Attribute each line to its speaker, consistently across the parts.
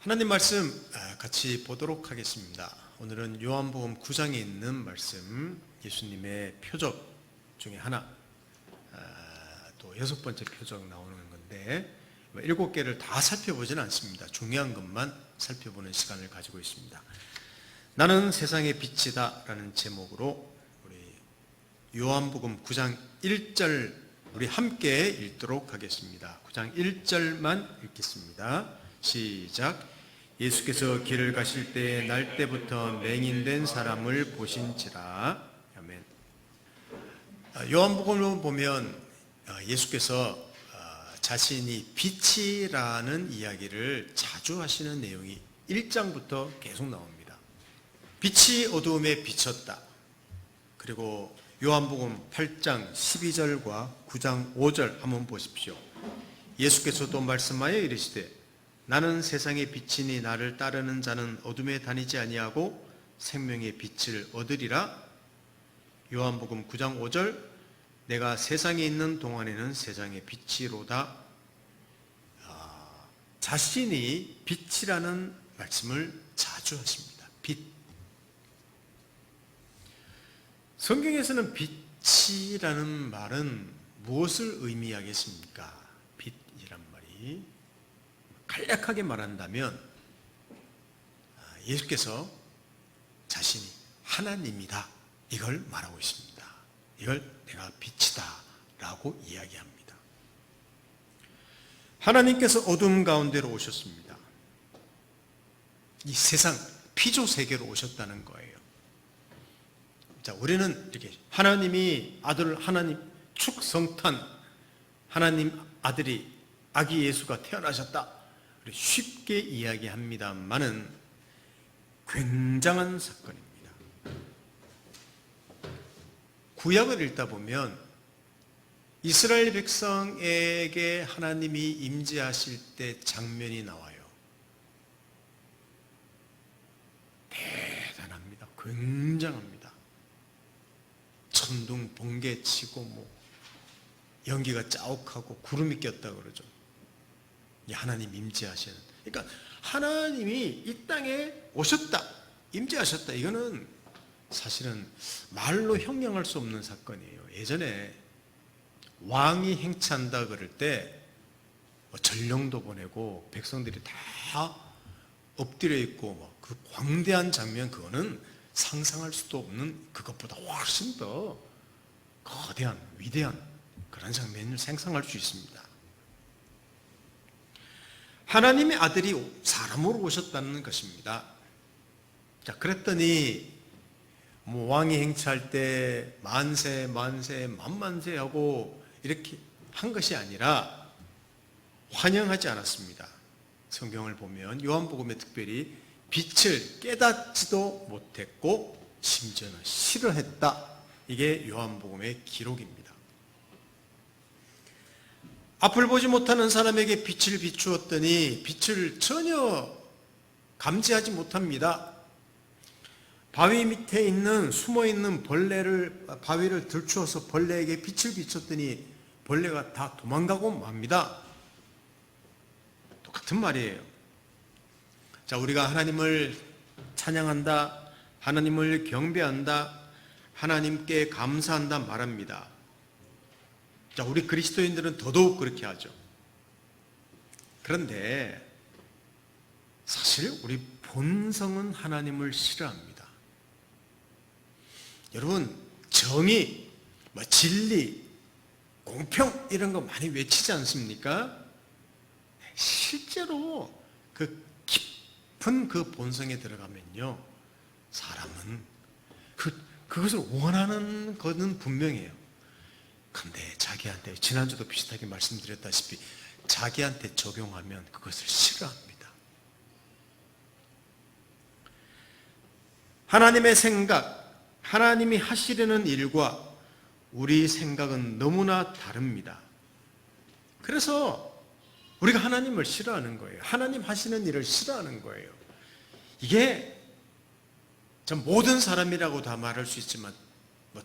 Speaker 1: 하나님 말씀 같이 보도록 하겠습니다. 오늘은 요한복음 9장에 있는 말씀, 예수님의 표적 중에 하나, 또 6번째 표적 나오는 건데 7개를 다 살펴보지는 않습니다. 중요한 것만 살펴보는 시간을 가지고 있습니다. 나는 세상의 빛이다 라는 제목으로 우리 요한복음 9장 1절 우리 함께 읽도록 하겠습니다. 9장 1절만 읽겠습니다. 시작. 예수께서 길을 가실 때에 날 때부터 맹인된 사람을 보신지라. 아멘. 요한복음을 보면 예수께서 자신이 빛이라는 이야기를 자주 하시는 내용이 1장부터 계속 나옵니다. 빛이 어두움에 비쳤다. 그리고 요한복음 8장 12절과 9장 5절 한번 보십시오. 예수께서도 말씀하여 이르시되 나는 세상의 빛이니 나를 따르는 자는 어둠에 다니지 아니하고 생명의 빛을 얻으리라. 요한복음 9장 5절 내가 세상에 있는 동안에는 세상의 빛이로다. 자신이 빛이라는 말씀을 자주 하십니다. 빛. 성경에서는 빛이라는 말은 무엇을 의미하겠습니까? 빛이란 말이 간략하게 말한다면 예수께서 자신이 하나님이다 이걸 말하고 있습니다. 이걸 내가 빛이다 라고 이야기합니다. 하나님께서 어둠 가운데로 오셨습니다. 이 세상 피조세계로 오셨다는 거예요. 자, 우리는 이렇게 하나님이 아들 하나님 축성탄 하나님 아들이 아기 예수가 태어나셨다 쉽게 이야기합니다만은 굉장한 사건입니다. 구약을 읽다 보면 이스라엘 백성에게 하나님이 임재하실 때 장면이 나와요. 대단합니다. 굉장합니다. 천둥 번개 치고 연기가 자욱하고 구름이 꼈다 그러죠. 하나님 임재하시는. 그러니까 하나님이 이 땅에 오셨다, 임재하셨다. 이거는 사실은 말로 형용할 수 없는 사건이에요. 예전에 왕이 행차한다 그럴 때 전령도 보내고 백성들이 다 엎드려 있고 그 광대한 장면, 그거는 상상할 수도 없는, 그것보다 훨씬 더 거대한 위대한 그런 장면을 상상할 수 있습니다. 하나님의 아들이 사람으로 오셨다는 것입니다. 자, 그랬더니 왕이 행차할 때 만세 만세 만만세 하고 이렇게 한 것이 아니라 환영하지 않았습니다. 성경을 보면 요한복음에 특별히 빛을 깨닫지도 못했고 심지어는 싫어했다. 이게 요한복음의 기록입니다. 앞을 보지 못하는 사람에게 빛을 비추었더니 빛을 전혀 감지하지 못합니다. 바위 밑에 있는 숨어있는 벌레를, 바위를 들추어서 벌레에게 빛을 비췄더니 벌레가 다 도망가고 맙니다. 똑같은 말이에요. 자, 우리가 하나님을 찬양한다, 하나님을 경배한다, 하나님께 감사한다 말합니다. 자, 우리 그리스도인들은 더더욱 그렇게 하죠. 그런데 사실 우리 본성은 하나님을 싫어합니다. 여러분, 정의, 진리, 공평 이런 거 많이 외치지 않습니까? 실제로 그 깊은 그 본성에 들어가면요, 사람은 그것을 원하는 것은 분명해요. 근데 자기한테, 지난주도 비슷하게 말씀드렸다시피 자기한테 적용하면 그것을 싫어합니다. 하나님의 생각, 하나님이 하시려는 일과 우리 생각은 너무나 다릅니다. 그래서 우리가 하나님을 싫어하는 거예요. 하나님 하시는 일을 싫어하는 거예요. 이게 전 모든 사람이라고 다 말할 수 있지만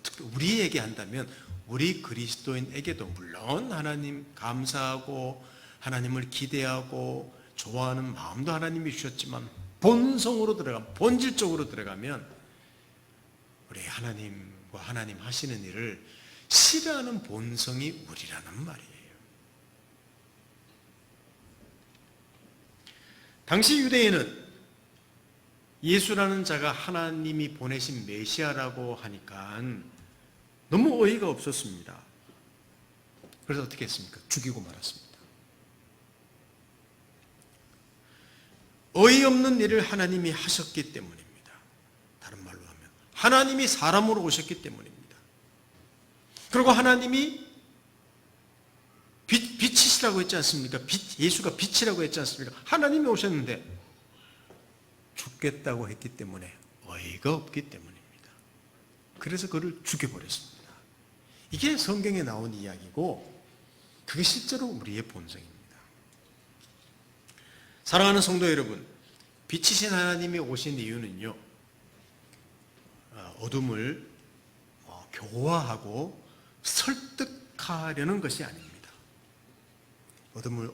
Speaker 1: 특히 우리에게 한다면 우리 그리스도인에게도 물론 하나님 감사하고 하나님을 기대하고 좋아하는 마음도 하나님이 주셨지만 본성으로 본질적으로 들어가면 우리 하나님과 하나님 하시는 일을 싫어하는 본성이 우리라는 말이에요. 당시 유대인은 예수라는 자가 하나님이 보내신 메시아라고 하니까 너무 어이가 없었습니다. 그래서 어떻게 했습니까? 죽이고 말았습니다. 어이없는 일을 하나님이 하셨기 때문입니다. 다른 말로 하면 하나님이 사람으로 오셨기 때문입니다. 그리고 하나님이 빛이시라고 했지 않습니까? 예수가 빛이라고 했지 않습니까? 하나님이 오셨는데 죽겠다고 했기 때문에 어이가 없기 때문입니다. 그래서 그를 죽여버렸습니다. 이게 성경에 나온 이야기고 그게 실제로 우리의 본성입니다. 사랑하는 성도 여러분, 빛이신 하나님이 오신 이유는요, 어둠을 교화하고 설득하려는 것이 아닙니다.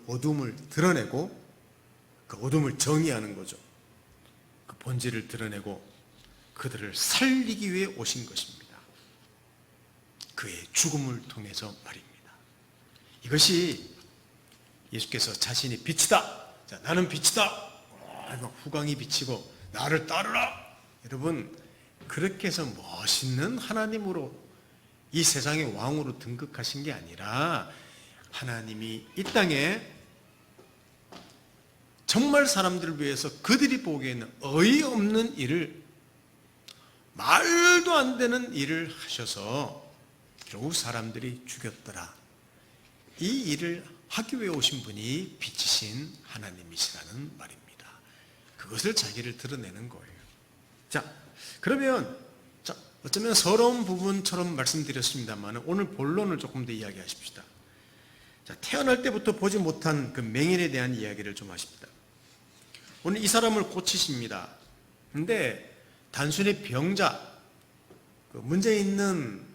Speaker 1: 어둠을 드러내고 그 어둠을 정의하는 거죠. 그 본질을 드러내고 그들을 살리기 위해 오신 것입니다. 그의 죽음을 통해서 말입니다. 이것이 예수께서 자신이 빛이다. 자, 나는 빛이다. 후광이 비치고 나를 따르라. 여러분, 그렇게 해서 멋있는 하나님으로 이 세상의 왕으로 등극하신 게 아니라 하나님이 이 땅에 정말 사람들을 위해서 그들이 보기에는 어이없는 일을, 말도 안 되는 일을 하셔서 결국 사람들이 죽였더라. 이 일을 하기 위해 오신 분이 빛이신 하나님이시라는 말입니다. 그것을 자기를 드러내는 거예요. 자, 그러면 어쩌면 서러운 부분처럼 말씀드렸습니다만 오늘 본론을 조금 더 이야기하십시다. 자, 태어날 때부터 보지 못한 그 맹인에 대한 이야기를 좀 하십니다. 오늘 이 사람을 고치십니다. 근데 단순히 병자, 문제 있는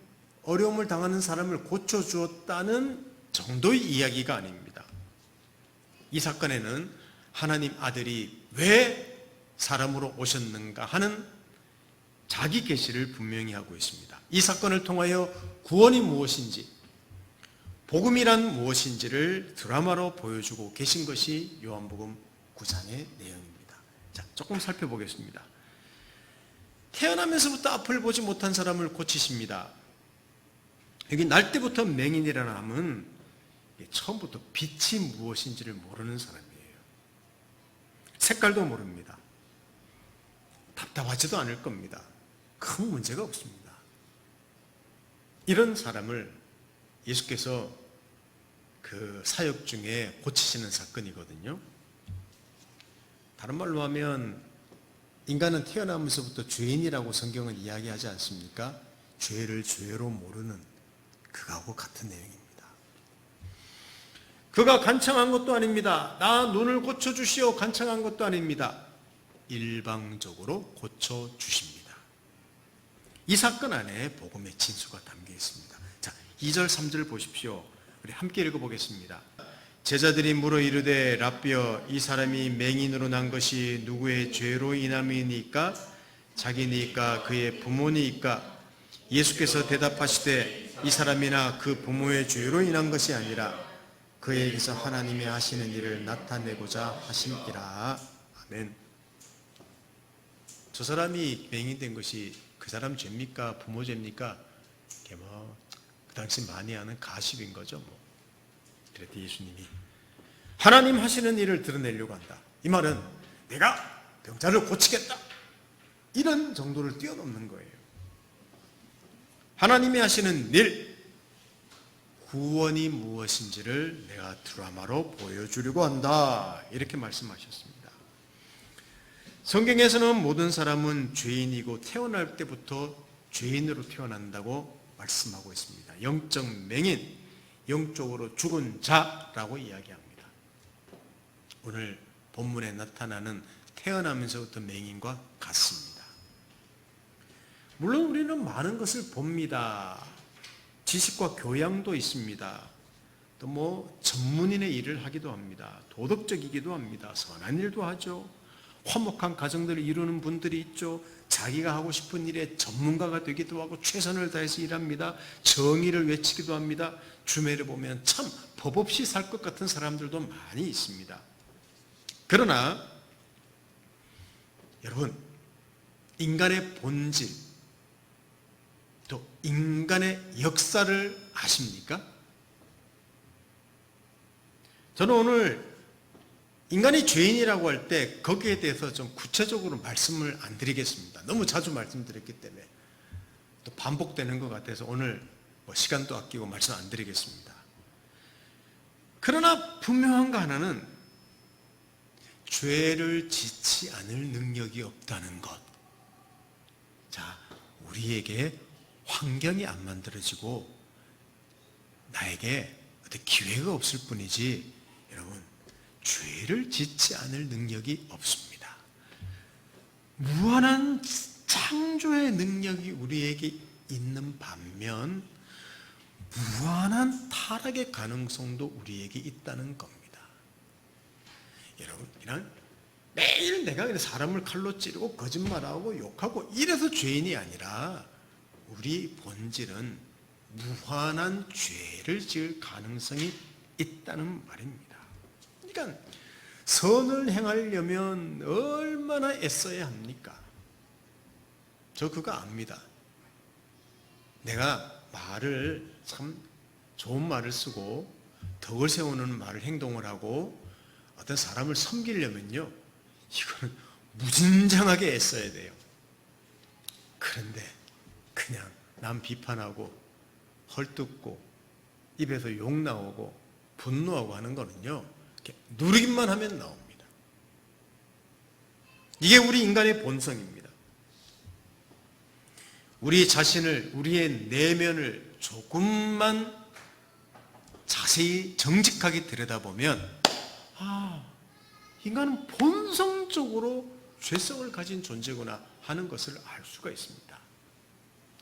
Speaker 1: 어려움을 당하는 사람을 고쳐주었다는 정도의 이야기가 아닙니다. 이 사건에는 하나님 아들이 왜 사람으로 오셨는가 하는 자기 계시를 분명히 하고 있습니다. 이 사건을 통하여 구원이 무엇인지, 복음이란 무엇인지를 드라마로 보여주고 계신 것이 요한복음 9장의 내용입니다. 자, 조금 살펴보겠습니다. 태어나면서부터 앞을 보지 못한 사람을 고치십니다. 여기 날 때부터 맹인이라는 함은 처음부터 빛이 무엇인지를 모르는 사람이에요. 색깔도 모릅니다. 답답하지도 않을 겁니다. 큰 문제가 없습니다. 이런 사람을 예수께서 그 사역 중에 고치시는 사건이거든요. 다른 말로 하면 인간은 태어나면서부터 죄인이라고 성경은 이야기하지 않습니까? 죄를 죄로 모르는 그거하고 같은 내용입니다. 그가 간청한 것도 아닙니다. 나 눈을 고쳐주시오 간청한 것도 아닙니다. 일방적으로 고쳐주십니다. 이 사건 안에 복음의 진수가 담겨 있습니다. 자, 2절 3절 보십시오. 우리 함께 읽어보겠습니다. 제자들이 물어 이르되 라삐여 이 사람이 맹인으로 난 것이 누구의 죄로 인함이니까? 자기니까 그의 부모니까? 예수께서 대답하시되 이 사람이나 그 부모의 죄로 인한 것이 아니라 그에게서 하나님이 하시는 일을 나타내고자 하심이라. 아멘. 저 사람이 맹인된 것이 그 사람 죄입니까? 부모 죄입니까? 그 당시 많이 하는 가십인 거죠. 그랬더니 예수님이 하나님 하시는 일을 드러내려고 한다. 이 말은 내가 병자를 고치겠다. 이런 정도를 뛰어넘는 거예요. 하나님이 하시는 일, 구원이 무엇인지를 내가 드라마로 보여주려고 한다. 이렇게 말씀하셨습니다. 성경에서는 모든 사람은 죄인이고 태어날 때부터 죄인으로 태어난다고 말씀하고 있습니다. 영적 맹인, 영적으로 죽은 자라고 이야기합니다. 오늘 본문에 나타나는 태어나면서부터 맹인과 같습니다. 물론 우리는 많은 것을 봅니다. 지식과 교양도 있습니다. 또 또 뭐 전문인의 일을 하기도 합니다. 도덕적이기도 합니다. 선한 일도 하죠. 화목한 가정들을 이루는 분들이 있죠. 자기가 하고 싶은 일에 전문가가 되기도 하고 최선을 다해서 일합니다. 정의를 외치기도 합니다. 주변에 보면 참 법 없이 살 것 같은 사람들도 많이 있습니다. 그러나 여러분, 인간의 본질, 또 인간의 역사를 아십니까? 저는 오늘 인간이 죄인이라고 할 때 거기에 대해서 좀 구체적으로 말씀을 안 드리겠습니다. 너무 자주 말씀드렸기 때문에 또 반복되는 것 같아서 오늘 시간도 아끼고 말씀 안 드리겠습니다. 그러나 분명한 거 하나는 죄를 짓지 않을 능력이 없다는 것. 자, 우리에게 환경이 안 만들어지고 나에게 어떤 기회가 없을 뿐이지 여러분, 죄를 짓지 않을 능력이 없습니다. 무한한 창조의 능력이 우리에게 있는 반면 무한한 타락의 가능성도 우리에게 있다는 겁니다. 여러분, 그냥 매일 내가 그냥 사람을 칼로 찌르고 거짓말하고 욕하고 이래서 죄인이 아니라 우리 본질은 무한한 죄를 지을 가능성이 있다는 말입니다. 그러니까 선을 행하려면 얼마나 애써야 합니까? 저 그거 압니다. 내가 말을 참 좋은 말을 쓰고 덕을 세우는 말을 행동을 하고 어떤 사람을 섬기려면요, 이거는 무진장하게 애써야 돼요. 그런데 그냥 남 비판하고 헐뜯고 입에서 욕 나오고 분노하고 하는 거는요, 이렇게 누르기만 하면 나옵니다. 이게 우리 인간의 본성입니다. 우리 자신을, 우리의 내면을 조금만 자세히 정직하게 들여다보면 인간은 본성적으로 죄성을 가진 존재구나 하는 것을 알 수가 있습니다.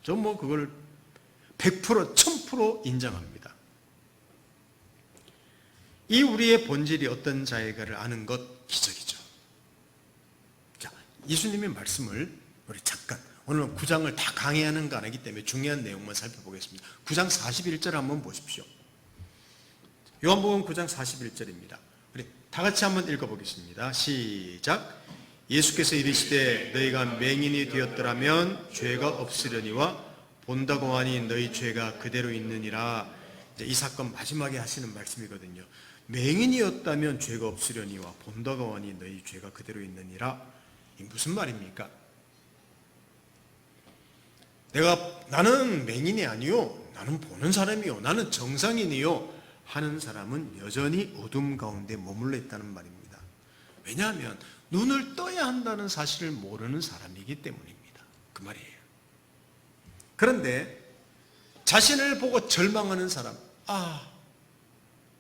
Speaker 1: 전 그걸 100%, 1000% 인정합니다. 이 우리의 본질이 어떤 자인가를 아는 것 기적이죠. 자, 예수님의 말씀을 우리 잠깐, 오늘 9장을 다 강의하는 거 아니기 때문에 중요한 내용만 살펴보겠습니다. 9장 41절 한번 보십시오. 요한복음 9장 41절입니다. 우리 다 같이 한번 읽어보겠습니다. 시작. 예수께서 이르시되 너희가 맹인이 되었더라면 죄가 없으려니와 본다고 하니 너희 죄가 그대로 있느니라. 이제 이 사건 마지막에 하시는 말씀이거든요. 맹인이었다면 죄가 없으려니와 본다고 하니 너희 죄가 그대로 있느니라. 이게 무슨 말입니까? 나는 맹인이 아니요, 나는 보는 사람이요, 나는 정상인이요 하는 사람은 여전히 어둠 가운데 머물러 있다는 말입니다. 왜냐하면 눈을 떠야 한다는 사실을 모르는 사람이기 때문입니다. 그 말이에요. 그런데 자신을 보고 절망하는 사람,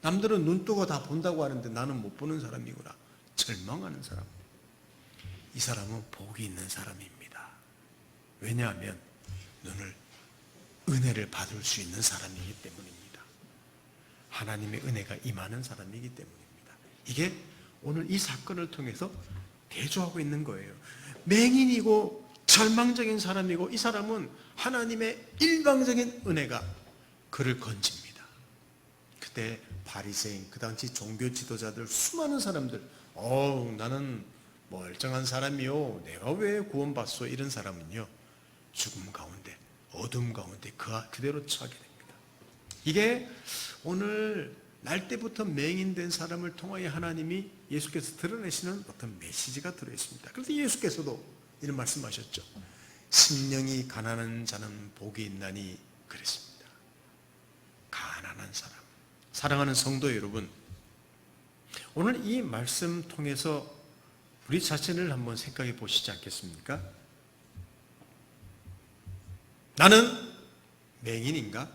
Speaker 1: 남들은 눈 뜨고 다 본다고 하는데 나는 못 보는 사람이구나, 절망하는 사람, 이 사람은 복이 있는 사람입니다. 왜냐하면 눈을, 은혜를 받을 수 있는 사람이기 때문입니다. 하나님의 은혜가 임하는 사람이기 때문입니다. 이게 오늘 이 사건을 통해서 대조하고 있는 거예요. 맹인이고 절망적인 사람이고 이 사람은 하나님의 일방적인 은혜가 그를 건집니다. 그때 바리새인, 그 당시 종교 지도자들, 수많은 사람들, 나는 멀쩡한 사람이요, 내가 왜 구원받소, 이런 사람은요, 죽음 가운데, 어둠 가운데 그대로 처하게 됩니다. 이게 오늘 날 때부터 맹인된 사람을 통하여 하나님이, 예수께서 드러내시는 어떤 메시지가 들어있습니다. 그래서 예수께서도 이런 말씀하셨죠. 심령이 가난한 자는 복이 있나니 그랬습니다. 가난한 사람. 사랑하는 성도 여러분, 오늘 이 말씀 통해서 우리 자신을 한번 생각해 보시지 않겠습니까? 나는 맹인인가?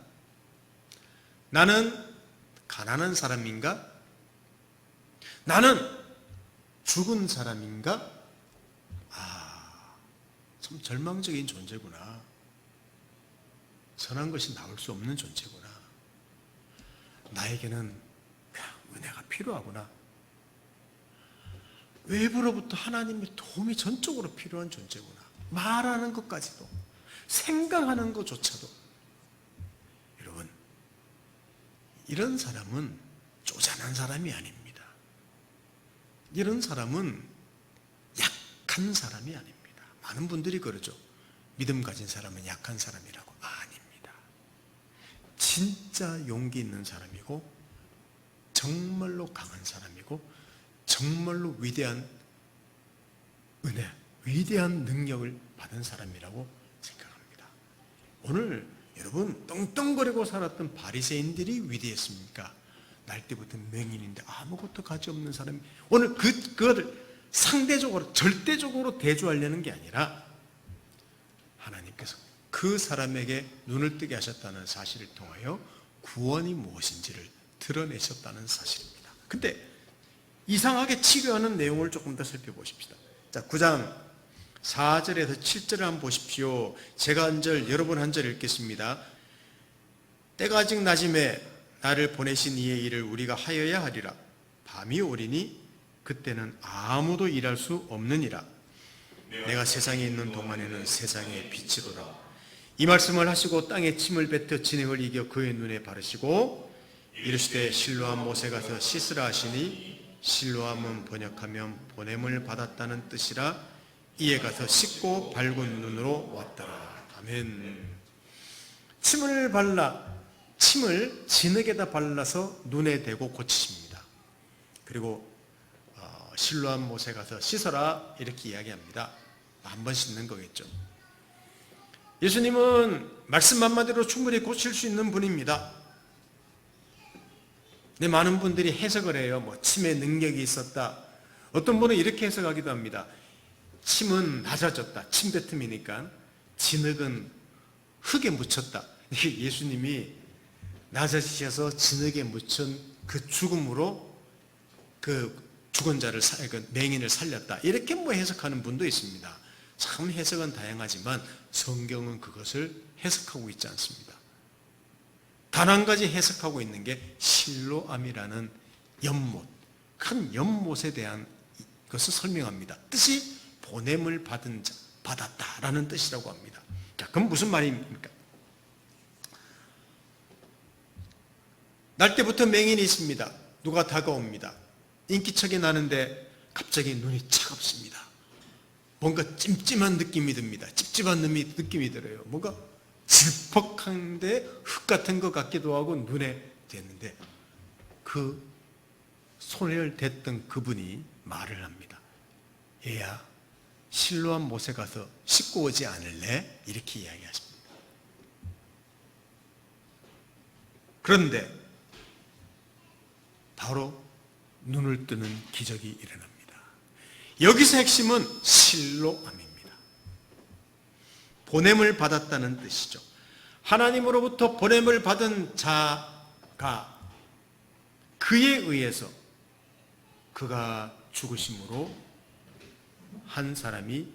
Speaker 1: 나는 가난한 사람인가? 나는 죽은 사람인가? 참 절망적인 존재구나. 선한 것이 나올 수 없는 존재구나. 나에게는 은혜가 필요하구나. 외부로부터 하나님의 도움이 전적으로 필요한 존재구나. 말하는 것까지도, 생각하는 것조차도. 여러분, 이런 사람은 쪼잔한 사람이 아닙니다. 이런 사람은 약한 사람이 아닙니다. 많은 분들이 그러죠. 믿음 가진 사람은 약한 사람이라고. 아닙니다. 진짜 용기 있는 사람이고, 정말로 강한 사람이고, 정말로 위대한 은혜, 위대한 능력을 받은 사람이라고 생각합니다. 오늘 여러분, 떵떵거리고 살았던 바리새인들이 위대했습니까? 날 때부터 맹인인데 아무것도 가지 없는 사람이 오늘 그거를 상대적으로, 절대적으로 대조하려는 게 아니라 하나님께서 그 사람에게 눈을 뜨게 하셨다는 사실을 통하여 구원이 무엇인지를 드러내셨다는 사실입니다. 근데 이상하게 치료하는 내용을 조금 더 살펴보십시다. 자, 9장 4절에서 7절을 한번 보십시오. 제가 한 절, 여러분 한 절 읽겠습니다. 때가 아직 낮음에 나를 보내신 이의 일을 우리가 하여야 하리라. 밤이 오리니 그때는 아무도 일할 수 없느니라. 내가 세상에 있는 동안에는 세상의 빛이로라. 이 말씀을 하시고 땅에 침을 뱉어 진흙을 이겨 그의 눈에 바르시고 이르시되 실로암 못에 가서 씻으라 하시니 실로암은 번역하면 보냄을 받았다는 뜻이라. 이에 가서 씻고 밝은 눈으로 왔더라. 아멘. 침을 진흙에다 발라서 눈에 대고 고치십니다. 그리고 실로암 못에 가서 씻어라 이렇게 이야기합니다. 한 번 씻는 거겠죠. 예수님은 말씀 한마디로 충분히 고칠 수 있는 분입니다. 근데 많은 분들이 해석을 해요. 침의 능력이 있었다. 어떤 분은 이렇게 해석하기도 합니다. 침은 낮아졌다. 침 뱉음이니까. 진흙은 흙에 묻혔다. 예수님이 낮아지셔서 진흙에 묻힌 그 죽음으로 그 죽은 자를, 그 맹인을 살렸다. 이렇게 해석하는 분도 있습니다. 참 해석은 다양하지만 성경은 그것을 해석하고 있지 않습니다. 단 한 가지 해석하고 있는 게 실로암이라는 연못, 큰 연못에 대한 것을 설명합니다. 뜻이 보냄을 받았다라는 뜻이라고 합니다. 자, 그럼 무슨 말입니까? 날 때부터 맹인이 있습니다. 누가 다가옵니다. 인기척이 나는데 갑자기 눈이 차갑습니다. 뭔가 찜찜한 느낌이 듭니다. 찝찝한 느낌이 들어요. 뭔가 질퍽한데 흙 같은 것 같기도 하고 눈에 댔는데 그 손을 댔던 그분이 말을 합니다. 얘야, 실로암 못에 가서 씻고 오지 않을래? 이렇게 이야기하십니다. 그런데 바로 눈을 뜨는 기적이 일어납니다. 여기서 핵심은 실로암입니다. 보냄을 받았다는 뜻이죠. 하나님으로부터 보냄을 받은 자가 그에 의해서 그가 죽으심으로 한 사람이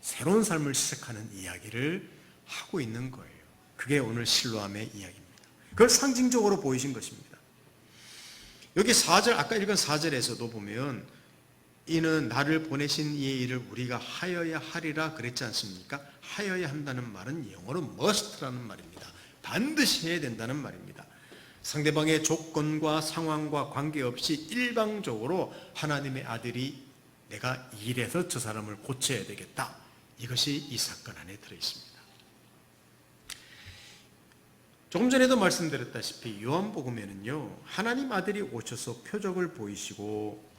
Speaker 1: 새로운 삶을 시작하는 이야기를 하고 있는 거예요. 그게 오늘 실로암의 이야기입니다. 그걸 상징적으로 보이신 것입니다. 여기 4절, 아까 읽은 4절에서도 보면 이는 나를 보내신 이의 일을 우리가 하여야 하리라 그랬지 않습니까? 하여야 한다는 말은 영어로 must라는 말입니다. 반드시 해야 된다는 말입니다. 상대방의 조건과 상황과 관계없이 일방적으로 하나님의 아들이 내가 일해서 저 사람을 고쳐야 되겠다. 이것이 이 사건 안에 들어있습니다. 조금 전에도 말씀드렸다시피 요한복음에는요, 하나님 아들이 오셔서 표적을 보이시고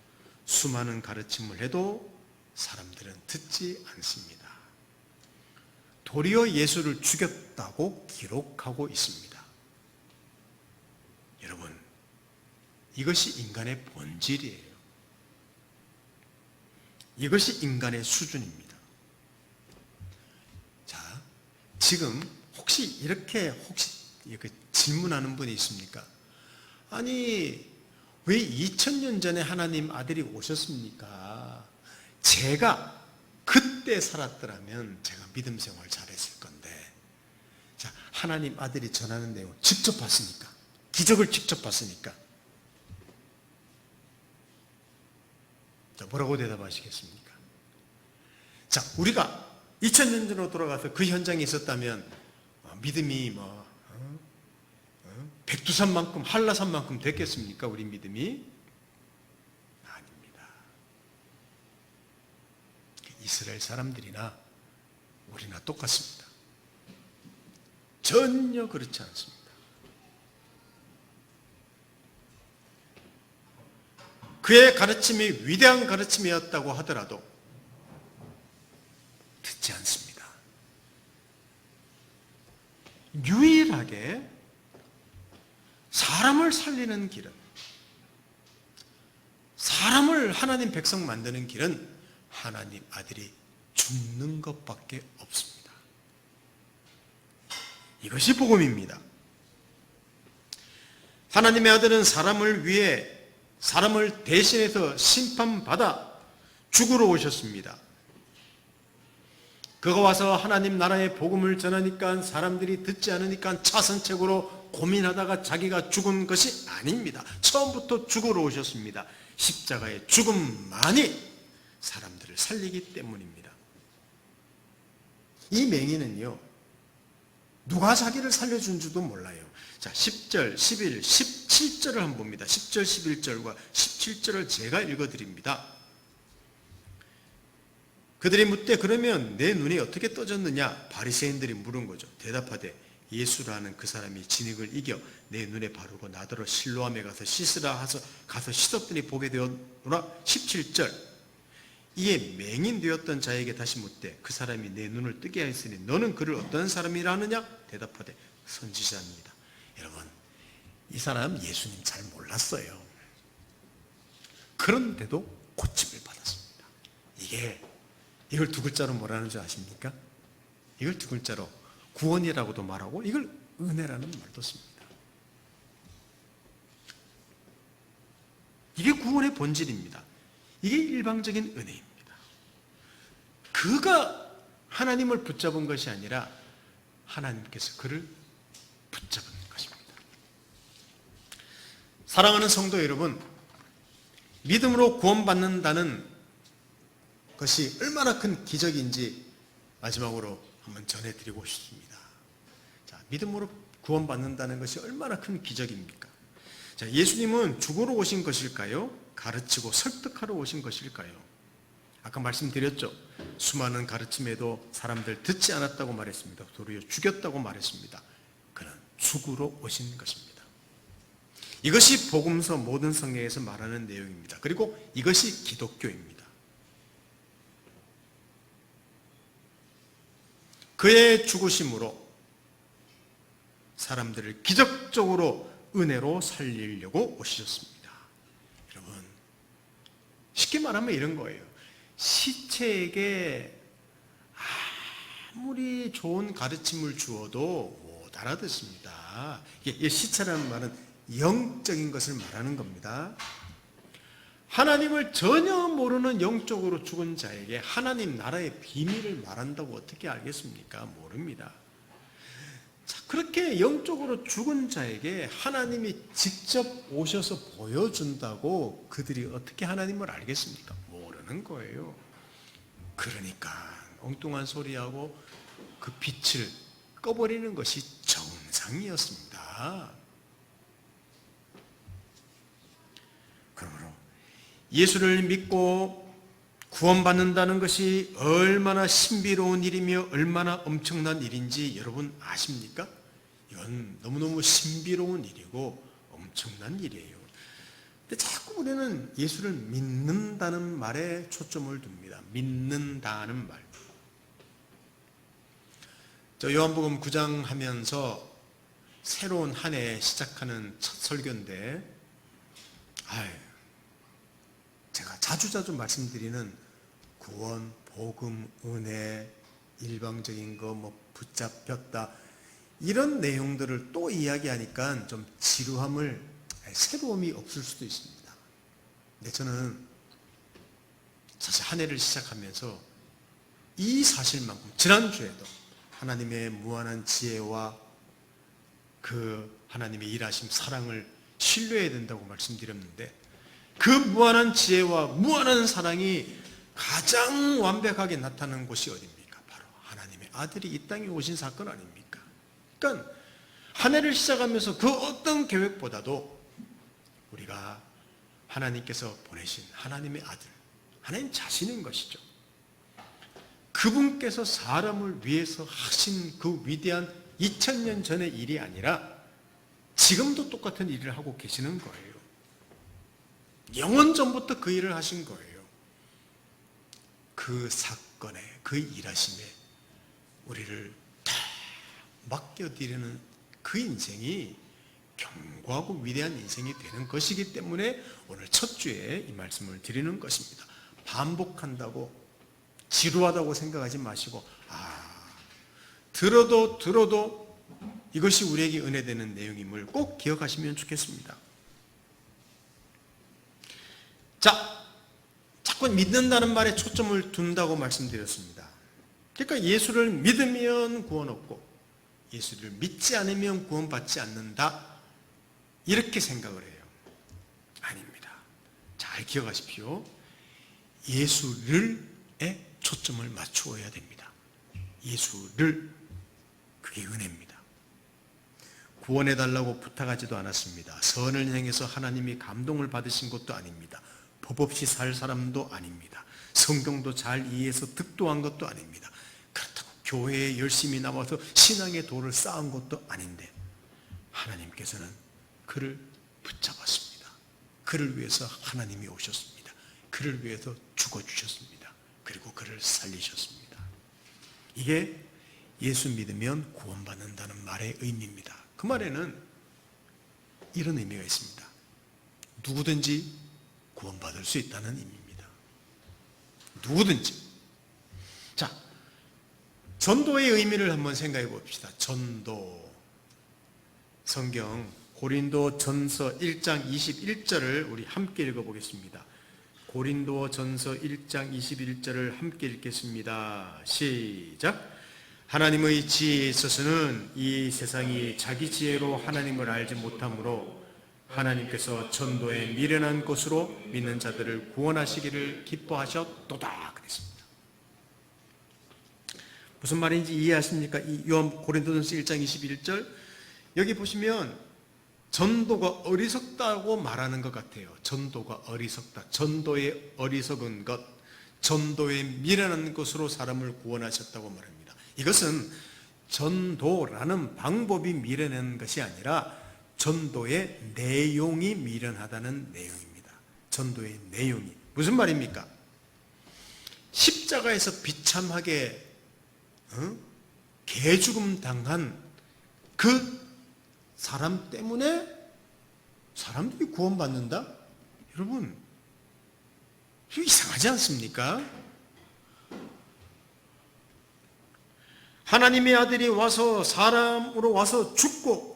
Speaker 1: 수많은 가르침을 해도 사람들은 듣지 않습니다. 도리어 예수를 죽였다고 기록하고 있습니다. 여러분, 이것이 인간의 본질이에요. 이것이 인간의 수준입니다. 자, 지금 혹시 질문하는 분이 있습니까? 아니, 왜 2000년 전에 하나님 아들이 오셨습니까? 제가 그때 살았더라면 제가 믿음 생활 잘했을 건데, 자, 하나님 아들이 전하는 내용을 직접 봤으니까 기적을 직접 봤으니까. 자, 뭐라고 대답하시겠습니까? 자, 우리가 2000년 전으로 돌아가서 그 현장에 있었다면 믿음이 백두산만큼 한라산만큼 됐겠습니까? 우리 믿음이? 아닙니다. 이스라엘 사람들이나 우리나 똑같습니다. 전혀 그렇지 않습니다. 그의 가르침이 위대한 가르침이었다고 하더라도 듣지 않습니다. 유일하게 사람을 살리는 길은, 사람을 하나님 백성 만드는 길은 하나님 아들이 죽는 것밖에 없습니다. 이것이 복음입니다. 하나님의 아들은 사람을 위해, 사람을 대신해서 심판받아 죽으러 오셨습니다. 그가 와서 하나님 나라의 복음을 전하니까 사람들이 듣지 않으니까 차선책으로 고민하다가 자기가 죽은 것이 아닙니다. 처음부터 죽으러 오셨습니다. 십자가의 죽음만이 사람들을 살리기 때문입니다. 이 맹인은요, 누가 자기를 살려준 줄도 몰라요. 자, 10절, 11, 17절을 한번 봅니다. 10절, 11절과 17절을 제가 읽어드립니다. 그들이 묻되 그러면 내 눈이 어떻게 떠졌느냐? 바리새인들이 물은 거죠. 대답하되 예수라는 그 사람이 진흙을 이겨 내 눈에 바르고 나더러 실로암에 가서 씻으라 하서 가서 씻었더니 보게 되었노라. 17절, 이에 맹인 되었던 자에게 다시 묻되 그 사람이 내 눈을 뜨게 하였으니 너는 그를 어떤 사람이라 하느냐? 대답하되 선지자입니다. 여러분, 이 사람 예수님 잘 몰랐어요. 그런데도 고침을 받았습니다. 이걸 두 글자로 뭐라는 줄 아십니까? 이걸 두 글자로 구원이라고도 말하고 이걸 은혜라는 말도 씁니다. 이게 구원의 본질입니다. 이게 일방적인 은혜입니다. 그가 하나님을 붙잡은 것이 아니라 하나님께서 그를 붙잡은 것입니다. 사랑하는 성도 여러분, 믿음으로 구원받는다는 것이 얼마나 큰 기적인지 마지막으로 한번 전해드리고 싶습니다. 자, 믿음으로 구원받는다는 것이 얼마나 큰 기적입니까? 자, 예수님은 죽으러 오신 것일까요? 가르치고 설득하러 오신 것일까요? 아까 말씀드렸죠. 수많은 가르침에도 사람들 듣지 않았다고 말했습니다. 도리어 죽였다고 말했습니다. 그는 죽으러 오신 것입니다. 이것이 복음서 모든 성경에서 말하는 내용입니다. 그리고 이것이 기독교입니다. 그의 죽으심으로 사람들을 기적적으로 은혜로 살리려고 오셨습니다. 여러분, 쉽게 말하면 이런 거예요. 시체에게 아무리 좋은 가르침을 주어도 못 알아듣습니다. 이게 시체라는 말은 영적인 것을 말하는 겁니다. 하나님을 전혀 모르는 영적으로 죽은 자에게 하나님 나라의 비밀을 말한다고 어떻게 알겠습니까? 모릅니다. 자, 그렇게 영적으로 죽은 자에게 하나님이 직접 오셔서 보여준다고 그들이 어떻게 하나님을 알겠습니까? 모르는 거예요. 그러니까 엉뚱한 소리하고 그 빛을 꺼버리는 것이 정상이었습니다. 그러므로 예수를 믿고 구원받는다는 것이 얼마나 신비로운 일이며 얼마나 엄청난 일인지 여러분 아십니까? 이건 너무너무 신비로운 일이고 엄청난 일이에요. 근데 자꾸 우리는 예수를 믿는다는 말에 초점을 둡니다. 믿는다는 말. 저 요한복음 9장 하면서 새로운 한 해 시작하는 첫 설교인데, 제가 자주자주 말씀드리는 구원, 복음, 은혜, 일방적인 거 붙잡혔다, 이런 내용들을 또 이야기하니까 좀 지루함을, 새로움이 없을 수도 있습니다. 근데 저는 사실 한 해를 시작하면서 이 사실만큼 지난주에도 하나님의 무한한 지혜와 그 하나님의 일하심, 사랑을 신뢰해야 된다고 말씀드렸는데, 그 무한한 지혜와 무한한 사랑이 가장 완벽하게 나타나는 곳이 어디입니까? 바로 하나님의 아들이 이 땅에 오신 사건 아닙니까? 그러니까 한 해를 시작하면서 그 어떤 계획보다도 우리가 하나님께서 보내신 하나님의 아들, 하나님 자신인 것이죠. 그분께서 사람을 위해서 하신 그 위대한 2000년 전의 일이 아니라 지금도 똑같은 일을 하고 계시는 거예요. 영원 전부터 그 일을 하신 거예요. 그 사건에, 그 일하심에 우리를 다 맡겨드리는 그 인생이 견고하고 위대한 인생이 되는 것이기 때문에 오늘 첫 주에 이 말씀을 드리는 것입니다. 반복한다고 지루하다고 생각하지 마시고, 들어도 이것이 우리에게 은혜되는 내용임을 꼭 기억하시면 좋겠습니다. 자, 자꾸 믿는다는 말에 초점을 둔다고 말씀드렸습니다. 그러니까 예수를 믿으면 구원 얻고 예수를 믿지 않으면 구원받지 않는다, 이렇게 생각을 해요. 아닙니다. 잘 기억하십시오. 예수를에 초점을 맞추어야 됩니다. 예수를, 그게 은혜입니다. 구원해달라고 부탁하지도 않았습니다. 선을 행해서 하나님이 감동을 받으신 것도 아닙니다. 법 없이 살 사람도 아닙니다. 성경도 잘 이해해서 득도한 것도 아닙니다. 그렇다고 교회에 열심히 나와서 신앙의 도를 쌓은 것도 아닌데 하나님께서는 그를 붙잡았습니다. 그를 위해서 하나님이 오셨습니다. 그를 위해서 죽어주셨습니다. 그리고 그를 살리셨습니다. 이게 예수 믿으면 구원받는다는 말의 의미입니다. 그 말에는 이런 의미가 있습니다. 누구든지 구원받을 수 있다는 의미입니다. 누구든지. 자, 전도의 의미를 한번 생각해 봅시다. 전도. 성경 고린도 전서 1장 21절을 우리 함께 읽어보겠습니다. 고린도 전서 1장 21절을 함께 읽겠습니다. 시작. 하나님의 지혜에 있어서는 이 세상이 자기 지혜로 하나님을 알지 못하므로 하나님께서 전도에 미련한 것으로 믿는 자들을 구원하시기를 기뻐하셨도다 그랬습니다. 무슨 말인지 이해하십니까? 이 요한 고린도전서 1장 21절, 여기 보시면 전도가 어리석다고 말하는 것 같아요. 전도가 어리석다. 전도의 어리석은 것, 전도에 미련한 것으로 사람을 구원하셨다고 말합니다. 이것은 전도라는 방법이 미련한 것이 아니라 전도의 내용이 미련하다는 내용입니다. 전도의 내용이. 무슨 말입니까? 십자가에서 비참하게 개죽음 당한 그 사람 때문에 사람들이 구원받는다? 여러분, 이거 이상하지 않습니까? 하나님의 아들이 와서 사람으로 와서 죽고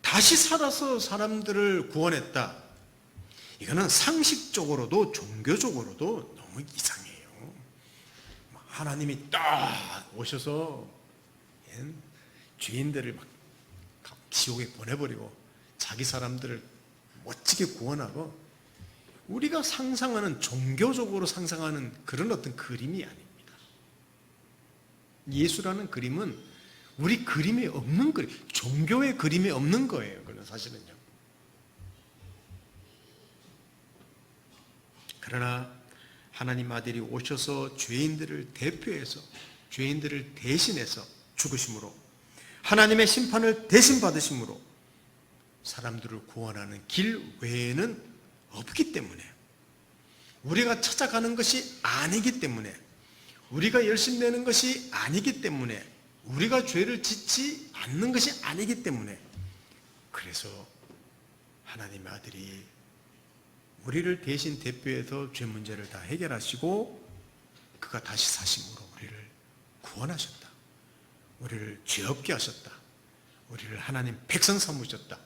Speaker 1: 다시 살아서 사람들을 구원했다. 이거는 상식적으로도 종교적으로도 너무 이상해요. 하나님이 딱 오셔서 죄인들을 막 지옥에 보내버리고 자기 사람들을 멋지게 구원하고, 우리가 상상하는, 종교적으로 상상하는 그런 어떤 그림이 아닙니다. 예수라는 그림은 우리 그림에 없는 그림, 종교의 그림에 없는 거예요. 그건 사실은요. 그러나 하나님 아들이 오셔서 죄인들을 대표해서, 죄인들을 대신해서 죽으심으로, 하나님의 심판을 대신 받으심으로 사람들을 구원하는 길 외에는 없기 때문에, 우리가 찾아가는 것이 아니기 때문에, 우리가 열심히 내는 것이 아니기 때문에, 우리가 죄를 짓지 않는 것이 아니기 때문에, 그래서 하나님의 아들이 우리를 대신 대표해서 죄 문제를 다 해결하시고 그가 다시 사심으로 우리를 구원하셨다. 우리를 죄 없게 하셨다. 우리를 하나님 백성 삼으셨다.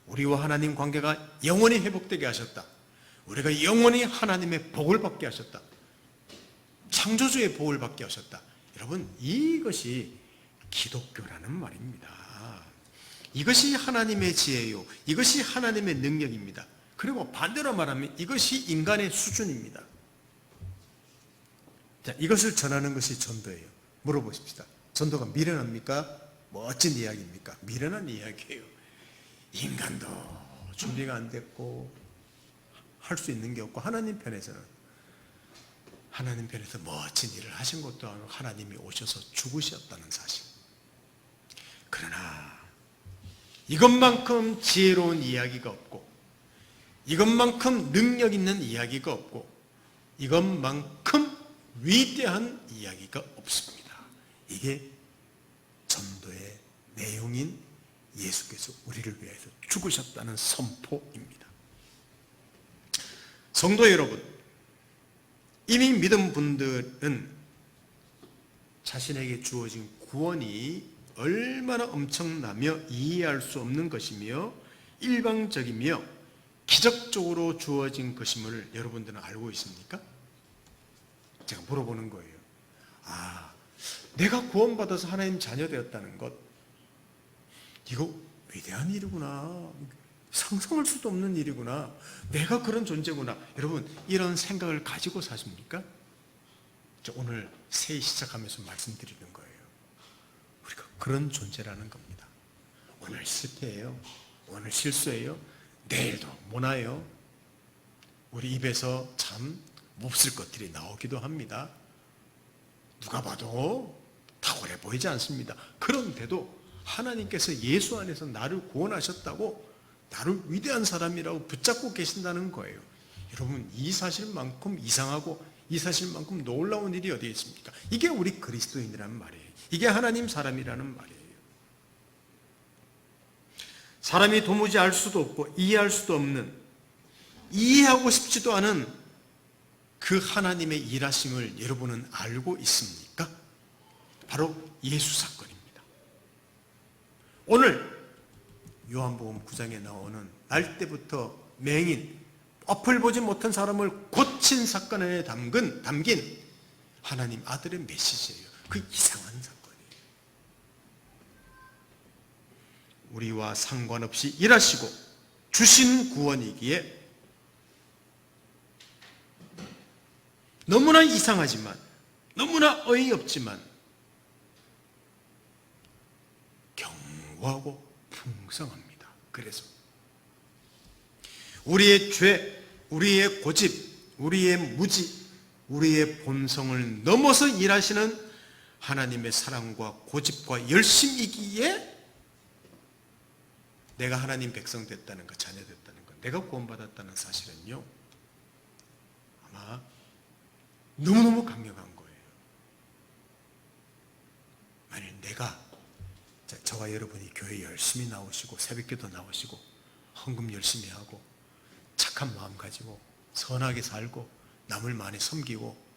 Speaker 1: 우리와 하나님 관계가 영원히 회복되게 하셨다. 우리가 영원히 하나님의 복을 받게 하셨다. 창조주의 복을 받게 하셨다. 여러분, 이것이 기독교라는 말입니다. 이것이 하나님의 지혜요, 이것이 하나님의 능력입니다. 그리고 반대로 말하면 이것이 인간의 수준입니다. 자, 이것을 전하는 것이 전도예요. 물어보십시다. 전도가 미련합니까? 멋진 이야기입니까? 미련한 이야기예요. 인간도 준비가 안 됐고 할 수 있는 게 없고, 하나님 편에서 멋진 일을 하신 것도 아니고 하나님이 오셔서 죽으셨다는 사실. 그러나 이것만큼 지혜로운 이야기가 없고, 이것만큼 능력 있는 이야기가 없고, 이것만큼 위대한 이야기가 없습니다. 이게 전도의 내용인 예수께서 우리를 위해서 죽으셨다는 선포입니다. 성도 여러분, 이미 믿은 분들은 자신에게 주어진 구원이 얼마나 엄청나며 이해할 수 없는 것이며 일방적이며 기적적으로 주어진 것임을 여러분들은 알고 있습니까? 제가 물어보는 거예요. 내가 구원받아서 하나님 자녀 되었다는 것, 이거 위대한 일이구나, 상상할 수도 없는 일이구나, 내가 그런 존재구나. 여러분, 이런 생각을 가지고 사십니까? 오늘 새해 시작하면서 말씀드리는 거예요. 우리가 그런 존재라는 겁니다. 오늘 실패해요, 오늘 실수해요, 내일도 못 와요. 우리 입에서 참 몹쓸 것들이 나오기도 합니다. 누가 봐도 탁월해 보이지 않습니다. 그런데도 하나님께서 예수 안에서 나를 구원하셨다고, 나를 위대한 사람이라고 붙잡고 계신다는 거예요. 여러분, 이 사실만큼 이상하고 이 사실만큼 놀라운 일이 어디에 있습니까? 이게 우리 그리스도인이라는 말이에요. 이게 하나님 사람이라는 말이에요. 사람이 도무지 알 수도 없고 이해할 수도 없는, 이해하고 싶지도 않은 그 하나님의 일하심을 여러분은 알고 있습니까? 바로 예수 사건입니다. 오늘 요한복음 9장에 나오는 날 때부터 맹인, 앞을 보지 못한 사람을 고친 사건 안에 담긴 하나님 아들의 메시지예요. 그 이상한 사건이에요. 우리와 상관없이 일하시고 주신 구원이기에 너무나 이상하지만, 너무나 어이없지만 견고하고 풍성합니다. 그래서 우리의 죄, 우리의 고집, 우리의 무지, 우리의 본성을 넘어서 일하시는 하나님의 사랑과 고집과 열심이기에 내가 하나님 백성 됐다는 것, 자녀 됐다는 것, 내가 구원받았다는 사실은요, 아마 너무너무 강력한 거예요. 만일 내가, 저와 여러분이 교회 열심히 나오시고 새벽기도 나오시고 헌금 열심히 하고 착한 마음 가지고 선하게 살고 남을 많이 섬기고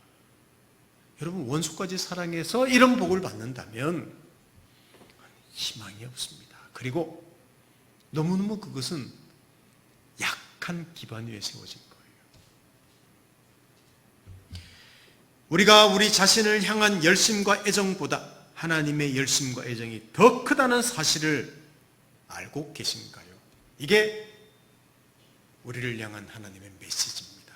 Speaker 1: 여러분 원수까지 사랑해서 이런 복을 받는다면 희망이 없습니다. 그리고 너무너무 그것은 약한 기반 위에 세워진 거예요. 우리가 우리 자신을 향한 열심과 애정보다 하나님의 열심과 애정이 더 크다는 사실을 알고 계신가요? 이게 우리를 향한 하나님의 메시지입니다.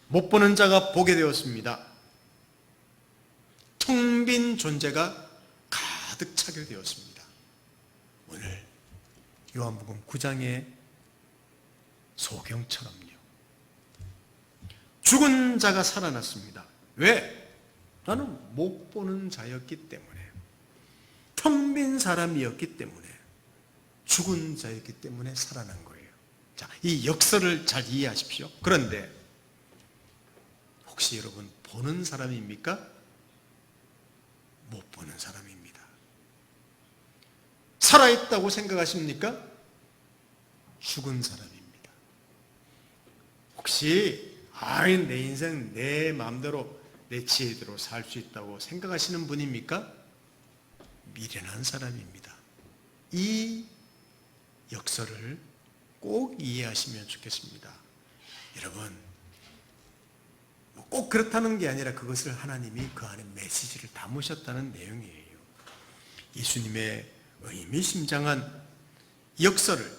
Speaker 1: 못 보는 자가 보게 되었습니다. 텅 빈 존재가 가득 차게 되었습니다. 오늘 요한복음 9장의 소경처럼요, 죽은 자가 살아났습니다. 왜? 나는 못 보는 자였기 때문에, 텅 빈 사람이었기 때문에, 죽은 자였기 때문에 살아난 거예요. 자, 이 역설을 잘 이해하십시오. 그런데 혹시 여러분 보는 사람입니까? 못 보는 사람입니다. 살아있다고 생각하십니까? 죽은 사람입니다. 혹시 내 인생 내 마음대로 내 지혜대로 살 수 있다고 생각하시는 분입니까? 미련한 사람입니다. 이 역설을 꼭 이해하시면 좋겠습니다. 여러분, 꼭 그렇다는 게 아니라 그것을 하나님이 그 안에 메시지를 담으셨다는 내용이에요. 예수님의 의미심장한 역설을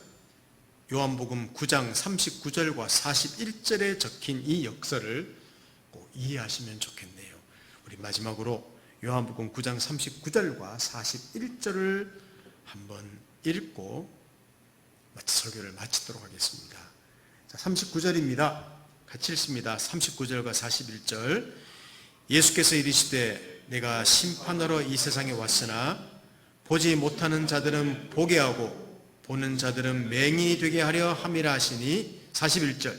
Speaker 1: 요한복음 9장 39절과 41절에 적힌 이 역설을 꼭 이해하시면 좋겠네요. 우리 마지막으로 요한복음 9장 39절과 41절을 한번 읽고 설교를 마치도록 하겠습니다. 자, 39절입니다. 같이 읽습니다. 39절과 41절. 예수께서 이르시되 내가 심판하러 이 세상에 왔으나 보지 못하는 자들은 보게 하고 보는 자들은 맹인이 되게 하려 함이라 하시니. 41절.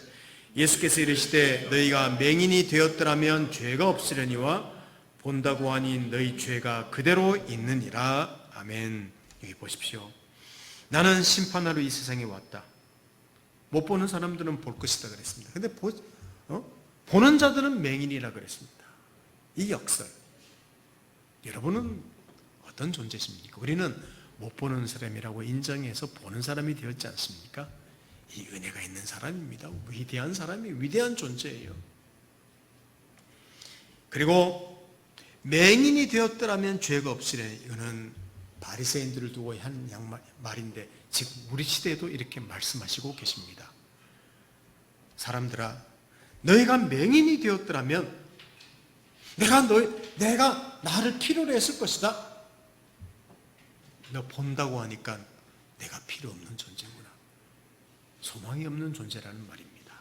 Speaker 1: 예수께서 이르시되 너희가 맹인이 되었더라면 죄가 없으려니와 본다고 하니 너희 죄가 그대로 있느니라. 아멘. 여기 보십시오. 나는 심판하러 이 세상에 왔다. 못 보는 사람들은 볼 것이다 그랬습니다. 근데 보는 자들은 맹인이라 그랬습니다. 이 역설. 여러분은 어떤 존재십니까? 우리는 못 보는 사람이라고 인정해서 보는 사람이 되었지 않습니까? 이 은혜가 있는 사람입니다. 위대한 사람이 위대한 존재예요. 그리고 맹인이 되었더라면 죄가 없으려니, 이거는 바리새인들을 두고 한 말인데 지금 우리 시대에도 이렇게 말씀하시고 계십니다. 사람들아, 너희가 맹인이 되었더라면 내가 나를 필요로 했을 것이다. 너 본다고 하니까 내가 필요 없는 존재구나. 소망이 없는 존재라는 말입니다.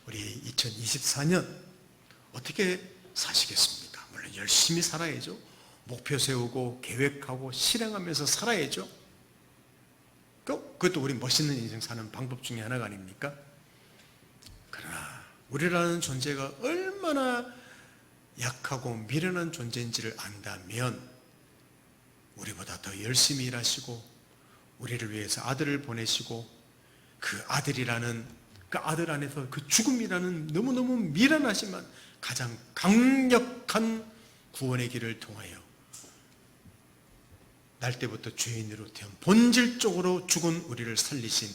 Speaker 1: 우리 2024년 어떻게 사시겠습니까? 물론 열심히 살아야죠. 목표 세우고 계획하고 실행하면서 살아야죠. 그것도 우리 멋있는 인생 사는 방법 중에 하나가 아닙니까? 그러나 우리라는 존재가 얼마나 약하고 미련한 존재인지를 안다면 우리보다 더 열심히 일하시고 우리를 위해서 아들을 보내시고 그 아들이라는 그 아들 안에서 그 죽음이라는 너무너무 미련하지만 가장 강력한 구원의 길을 통하여 날 때부터 죄인으로 태어난 본질적으로 죽은 우리를 살리신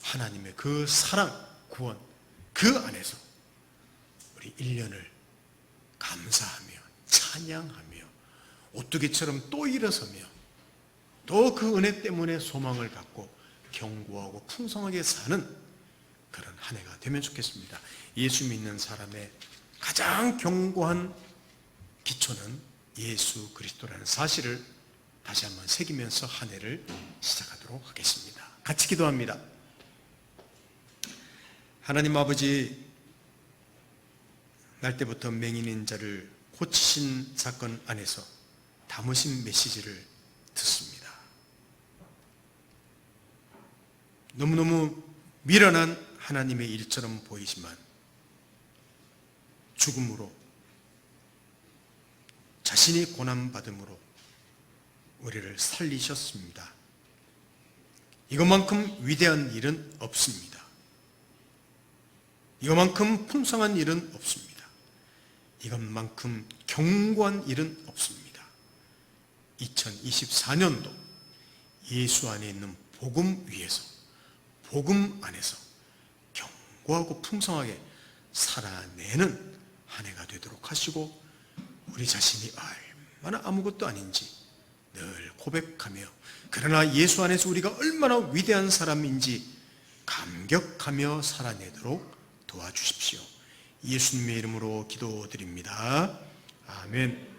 Speaker 1: 하나님의 그 사랑, 구원, 그 안에서 우리 1년을 감사하며 찬양하며 오뚜기처럼 또 일어서며 또 그 은혜 때문에 소망을 갖고 견고하고 풍성하게 사는 그런 한 해가 되면 좋겠습니다. 예수 믿는 사람의 가장 견고한 기초는 예수 그리스도라는 사실을 다시 한번 새기면서 한 해를 시작하도록 하겠습니다. 같이 기도합니다. 하나님 아버지, 날 때부터 맹인인 자를 고치신 사건 안에서 담으신 메시지를 듣습니다. 너무너무 미련한 하나님의 일처럼 보이지만 죽음으로, 자신이 고난받음으로 우리를 살리셨습니다. 이것만큼 위대한 일은 없습니다. 이것만큼 풍성한 일은 없습니다. 이것만큼 견고한 일은 없습니다. 2024년도 예수 안에 있는 복음 위에서, 복음 안에서 견고하고 풍성하게 살아내는 한 해가 되도록 하시고, 우리 자신이 얼마나 아무것도 아닌지 늘 고백하며, 그러나 예수 안에서 우리가 얼마나 위대한 사람인지 감격하며 살아내도록 도와주십시오. 예수님의 이름으로 기도드립니다. 아멘.